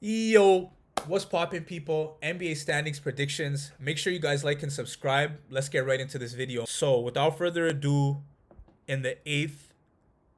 Yo, what's poppin', people? NBA standings predictions. Make sure you guys like and subscribe. Let's get right into this video. So, without further ado, in the eighth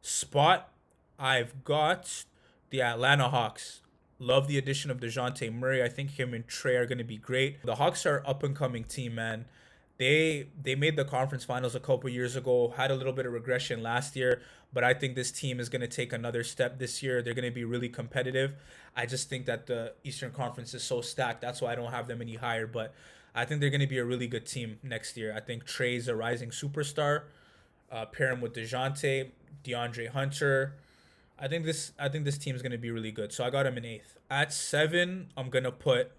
spot, I've got the Atlanta Hawks. Love the addition of DeJounte Murray. I think him and Trey are going to be great. The Hawks are up and coming team, man. They made the conference finals a couple years ago, had a little bit of regression last year, but I think this team is going to take another step this year. They're going to be really competitive. I just think that the Eastern Conference is so stacked. That's why I don't have them any higher, but I think they're going to be a really good team next year. I think Trey's a rising superstar. Pair him with DeJounte, DeAndre Hunter. I think this team is gonna be really good. So I got him in eighth. At seven, I'm gonna put.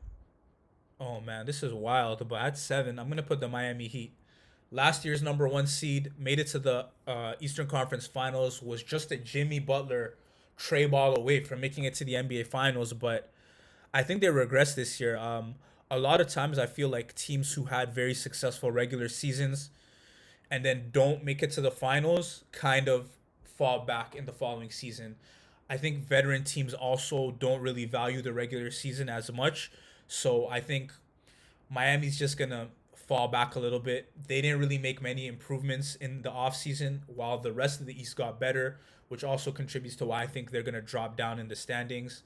Oh man, this is wild. But at seven, I'm gonna put the Miami Heat. Last year's number one seed made it to the Eastern Conference Finals. Was just a Jimmy Butler Trey ball away from making it to the NBA Finals, but I think they regressed this year. A lot of times I feel like teams who had very successful regular seasons and then don't make it to the finals kind of fall back in the following season. I think veteran teams also don't really value the regular season as much. So I think Miami's just going to fall back a little bit. They didn't really make many improvements in the offseason while the rest of the East got better, which also contributes to why I think they're going to drop down in the standings.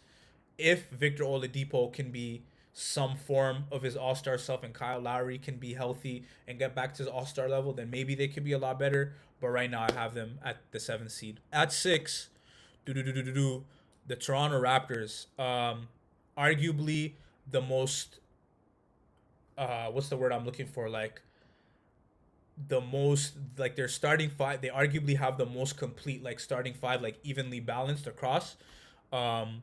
If Victor Oladipo can be some form of his all-star self and Kyle Lowry can be healthy and get back to his all-star level, then maybe they could be a lot better. But right now I have them at the seventh seed. At six, the Toronto Raptors. Arguably the most what's the word I'm looking for? Like the most like their starting five. They arguably have the most complete like starting five, like evenly balanced across. Um,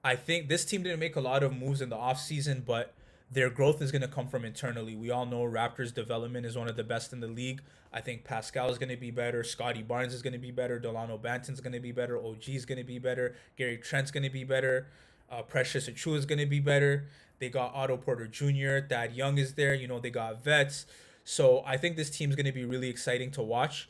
I think this team didn't make a lot of moves in the offseason, but their growth is going to come from internally. We all know Raptors' development is one of the best in the league. I think Pascal is going to be better. Scotty Barnes is going to be better. Delano Banton's going to be better. OG is going to be better. Gary Trent's going to be better. Precious Achua is going to be better. They got Otto Porter Jr. Thad Young is there. They got vets. So I think this team's going to be really exciting to watch.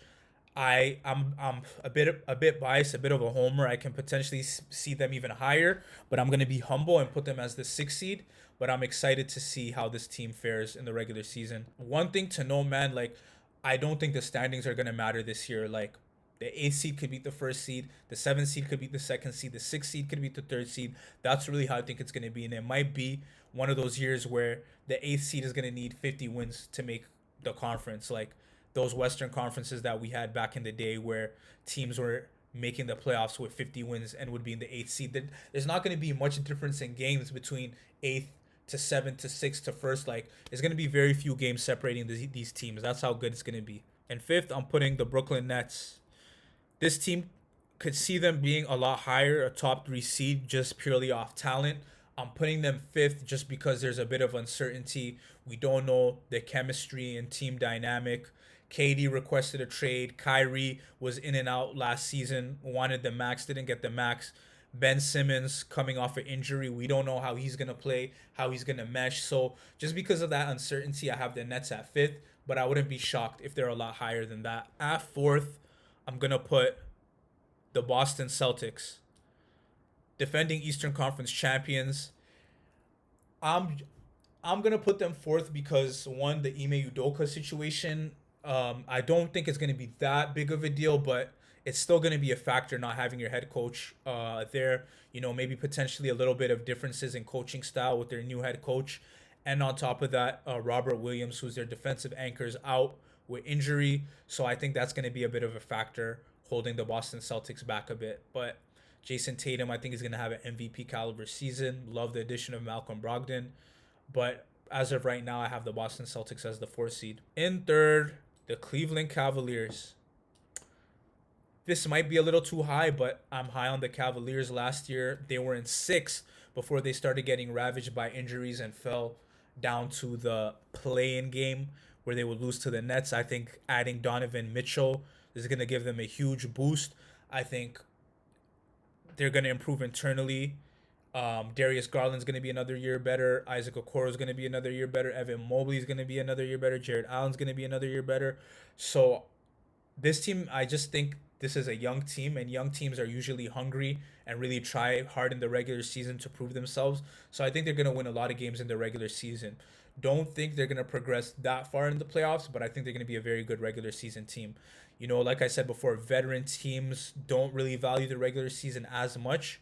I'm a bit biased, a bit of a homer. I can potentially see them even higher, but I'm gonna be humble and put them as the sixth seed. But I'm excited to see how this team fares in the regular season. One thing to know, man, like I don't think the standings are gonna matter this year. Like the eighth seed could beat the first seed, the seventh seed could beat the second seed, the sixth seed could beat the third seed. That's really how I think it's gonna be, and it might be one of those years where the eighth seed is gonna need 50 wins to make the conference. Like those Western conferences that we had back in the day where teams were making the playoffs with 50 wins and would be in the eighth seed. There's not going to be much difference in games between eighth to seventh to sixth to first. Like, there's going to be very few games separating these teams. That's how good it's going to be. And fifth, I'm putting the Brooklyn Nets. This team could see them being a lot higher, a top three seed, just purely off talent. I'm putting them fifth just because there's a bit of uncertainty. We don't know the chemistry and team dynamic. KD requested a trade. Kyrie was in and out last season, wanted the max, didn't get the max. Ben Simmons coming off an injury. We don't know how he's going to play, how he's going to mesh. So, just because of that uncertainty, I have the Nets at fifth, but I wouldn't be shocked if they're a lot higher than that. At fourth, I'm going to put the Boston Celtics, defending Eastern Conference champions. I'm I'm gonna put them fourth because one, the Ime Udoka situation. I don't think it's gonna be that big of a deal, but it's still gonna be a factor not having your head coach there. Maybe potentially a little bit of differences in coaching style with their new head coach, and on top of that, Robert Williams, who's their defensive anchor, is out with injury. So I think that's gonna be a bit of a factor holding the Boston Celtics back a bit. But Jason Tatum, I think, is going to have an MVP caliber season. Love the addition of Malcolm Brogdon. But as of right now, I have the Boston Celtics as the fourth seed. In third, the Cleveland Cavaliers. This might be a little too high, but I'm high on the Cavaliers last year. They were in sixth before they started getting ravaged by injuries and fell down to the play-in game where they would lose to the Nets. I think adding Donovan Mitchell is going to give them a huge boost. I think they're going to improve internally. Darius Garland's going to be another year better. Isaac Okoro is going to be another year better. Evan Mobley is going to be another year better. Jared Allen's going to be another year better. So this team, I just think this is a young team, and young teams are usually hungry and really try hard in the regular season to prove themselves. So I think they're going to win a lot of games in the regular season. Don't think they're going to progress that far in the playoffs, but I think they're going to be a very good regular season team. You know, like I said before, veteran teams don't really value the regular season as much.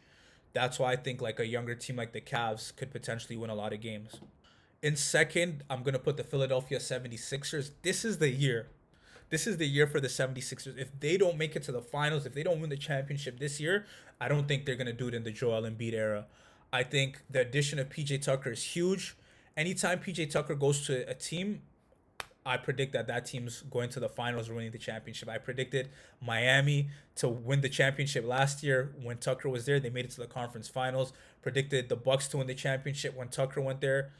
That's why I think like a younger team like the Cavs could potentially win a lot of games. In second, I'm going to put the Philadelphia 76ers. This is the year. This is the year for the 76ers. If they don't make it to the finals, if they don't win the championship this year, I don't think they're going to do it in the Joel Embiid era. I think the addition of PJ Tucker is huge. Anytime PJ Tucker goes to a team, I predict that that team's going to the finals or winning the championship. I predicted Miami to win the championship last year when Tucker was there. They made it to the conference finals. Predicted the Bucks to win the championship when Tucker went there.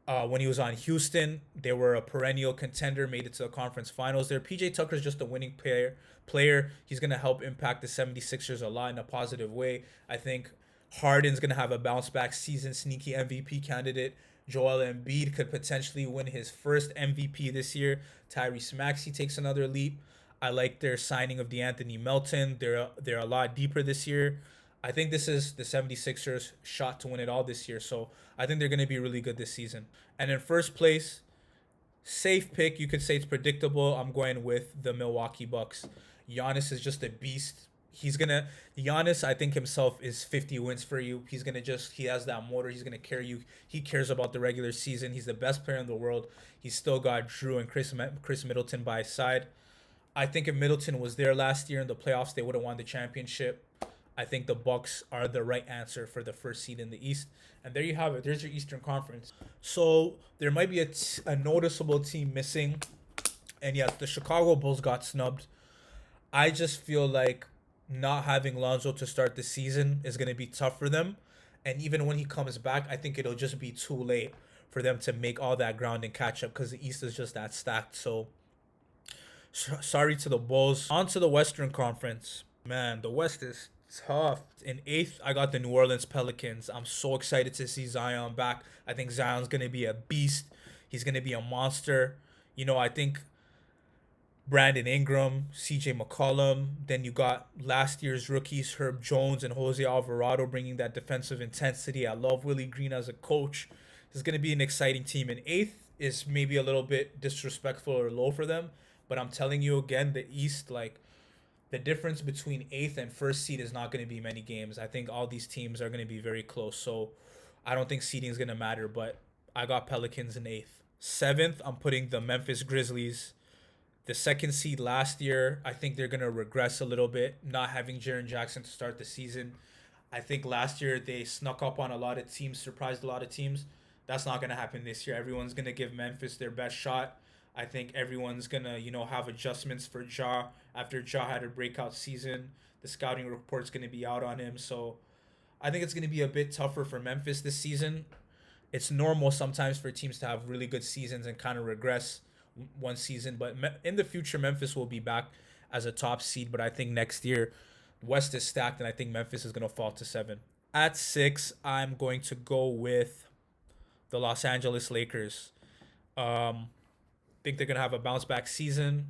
When he was on Houston, they were a perennial contender, made it to the conference finals there. PJ Tucker's just a winning player. He's going to help impact the 76ers a lot in a positive way. I think Harden's going to have a bounce back season, sneaky MVP candidate. Joel Embiid could potentially win his first MVP this year. Tyrese Maxey takes another leap. I like their signing of DeAnthony Melton. They're a lot deeper this year. I think this is the 76ers shot to win it all this year. So I think they're going to be really good this season. And in first place, safe pick. You could say it's predictable. I'm going with the Milwaukee Bucks. Giannis is just a beast. Giannis, I think himself is 50 wins for you. He has that motor. He's going to carry you. He cares about the regular season. He's the best player in the world. He's still got Drew and Chris Middleton by his side. I think if Middleton was there last year in the playoffs, they would have won the championship. I think the Bucks are the right answer for the first seed in the East. And there you have it. There's your Eastern Conference. So there might be a noticeable team missing. And yes, the Chicago Bulls got snubbed. I just feel like not having Lonzo to start the season is going to be tough for them. And even when he comes back, I think it'll just be too late for them to make all that ground and catch up because the East is just that stacked. So sorry to the Bulls. On to the Western Conference. Man, the West is tough. In eighth, I got the New Orleans Pelicans. I'm so excited to see Zion back. I think Zion's going to be a beast. He's going to be a monster. You know, I think Brandon Ingram, CJ McCollum. Then you got last year's rookies, Herb Jones and Jose Alvarado, bringing that defensive intensity. I love Willie Green as a coach. This is going to be an exciting team. And eighth is maybe a little bit disrespectful or low for them. But I'm telling you again, the East, like, the difference between eighth and first seed is not going to be many games. I think all these teams are going to be very close. So I don't think seeding is going to matter. But I got Pelicans in eighth. Seventh, I'm putting the Memphis Grizzlies. The second seed last year, I think they're going to regress a little bit, not having Jaren Jackson to start the season. I think last year they snuck up on a lot of teams, surprised a lot of teams. That's not going to happen this year. Everyone's going to give Memphis their best shot. I think everyone's going to, have adjustments for Ja after Ja had a breakout season. The scouting report's going to be out on him. So I think it's going to be a bit tougher for Memphis this season. It's normal sometimes for teams to have really good seasons and kind of regress one season, but in the future Memphis will be back as a top seed. But I think next year West is stacked, and I think Memphis is going to fall to 7. At 6, I'm going to go with the Los Angeles Lakers. Think they're going to have a bounce back season.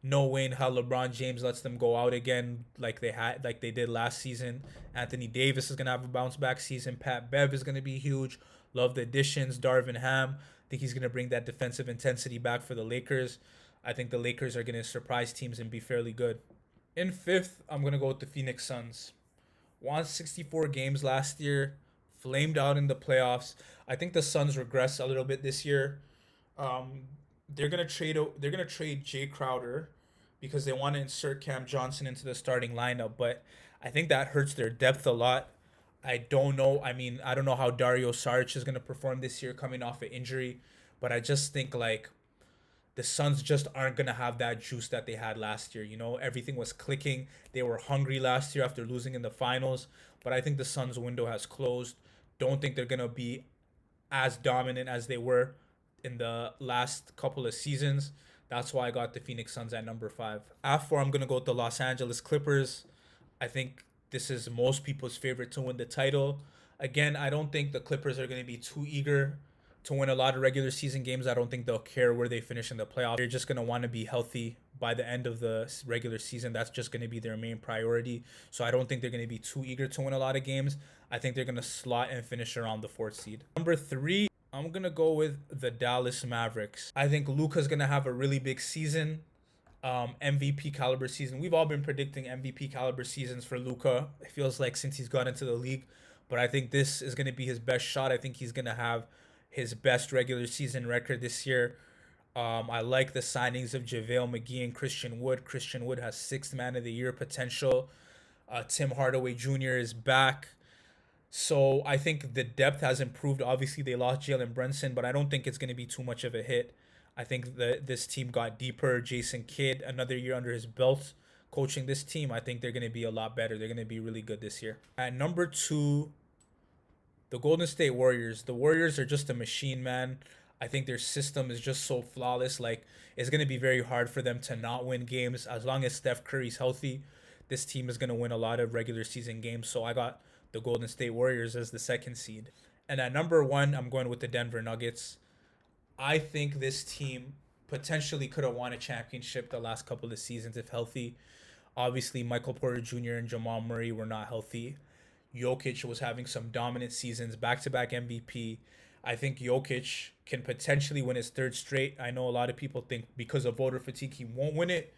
No way in hell LeBron James lets them go out again like they did last season. Anthony Davis is going to have a bounce back season. Pat Bev is going to be huge. Love the additions. Darvin Ham, think he's going to bring that defensive intensity back for the Lakers. I think the Lakers are going to surprise teams and be fairly good. In 5th, I'm going to go with the Phoenix Suns. Won 64 games last year, flamed out in the playoffs. I think the Suns regress a little bit this year. They're going to trade Jay Crowder because they want to insert Cam Johnson into the starting lineup, but I think that hurts their depth a lot. I don't know. I don't know how Dario Saric is going to perform this year coming off an injury, but I just think like the Suns just aren't going to have that juice that they had last year. Everything was clicking. They were hungry last year after losing in the finals, but I think the Suns window has closed. Don't think they're going to be as dominant as they were in the last couple of seasons. That's why I got the Phoenix Suns at number 5. At 4, I'm going to go with the Los Angeles Clippers. I think this is most people's favorite to win the title. Again, I don't think the Clippers are going to be too eager to win a lot of regular season games. I don't think they'll care where they finish in the playoffs. They're just going to want to be healthy by the end of the regular season. That's just going to be their main priority. So I don't think they're going to be too eager to win a lot of games. I think they're going to slot and finish around the 4th seed. Number 3, I'm going to go with the Dallas Mavericks. I think Luka's going to have a really big season. MVP caliber season. We've all been predicting MVP caliber seasons for Luka. It feels like since he's got into the league. But I think this is going to be his best shot. I think he's going to have his best regular season record this year. I like the signings of JaVale McGee and Christian Wood. Christian Wood has 6th Man of the Year potential. Tim Hardaway Jr. is back. So I think the depth has improved. Obviously, they lost Jalen Brunson, but I don't think it's going to be too much of a hit. I think that this team got deeper. Jason Kidd, another year under his belt, coaching this team. I think they're going to be a lot better. They're going to be really good this year. At number 2, the Golden State Warriors. The Warriors are just a machine, man. I think their system is just so flawless. Like, it's going to be very hard for them to not win games. As long as Steph Curry's healthy, this team is going to win a lot of regular season games. So I got the Golden State Warriors as the 2nd seed. And at number 1, I'm going with the Denver Nuggets. I think this team potentially could have won a championship the last couple of seasons if healthy. Obviously, Michael Porter Jr. and Jamal Murray were not healthy. Jokic was having some dominant seasons, back-to-back MVP. I think Jokic can potentially win his 3rd straight. I know a lot of people think because of voter fatigue he won't win it,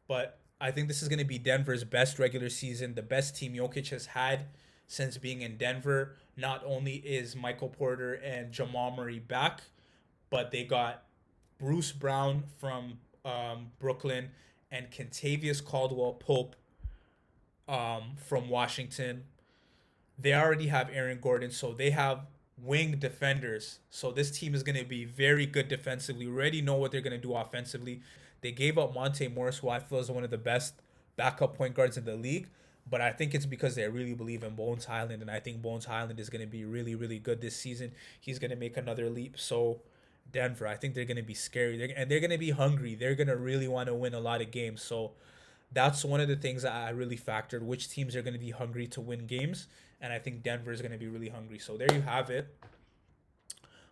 but I think this is going to be Denver's best regular season, the best team Jokic has had since being in Denver. Not only is Michael Porter and Jamal Murray back, but they got Bruce Brown from Brooklyn and Kentavious Caldwell-Pope from Washington. They already have Aaron Gordon, so they have wing defenders. So this team is going to be very good defensively. We already know what they're going to do offensively. They gave up Monte Morris, who I feel is one of the best backup point guards in the league. But I think it's because they really believe in Bones Highland, and I think Bones Highland is going to be really, really good this season. He's going to make another leap. So Denver, I think they're going to be scary. They're going to be hungry. They're going to really want to win a lot of games. So that's one of the things that I really factored, which teams are going to be hungry to win games. And I think Denver is going to be really hungry. So there you have it.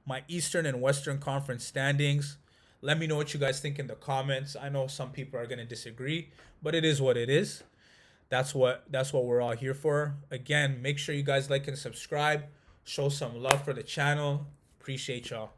My Eastern and Western Conference standings. Let me know what you guys think in the comments. I know some people are going to disagree, but it is what it is. That's what we're all here for. Again, make sure you guys like and subscribe. Show some love for the channel. Appreciate y'all.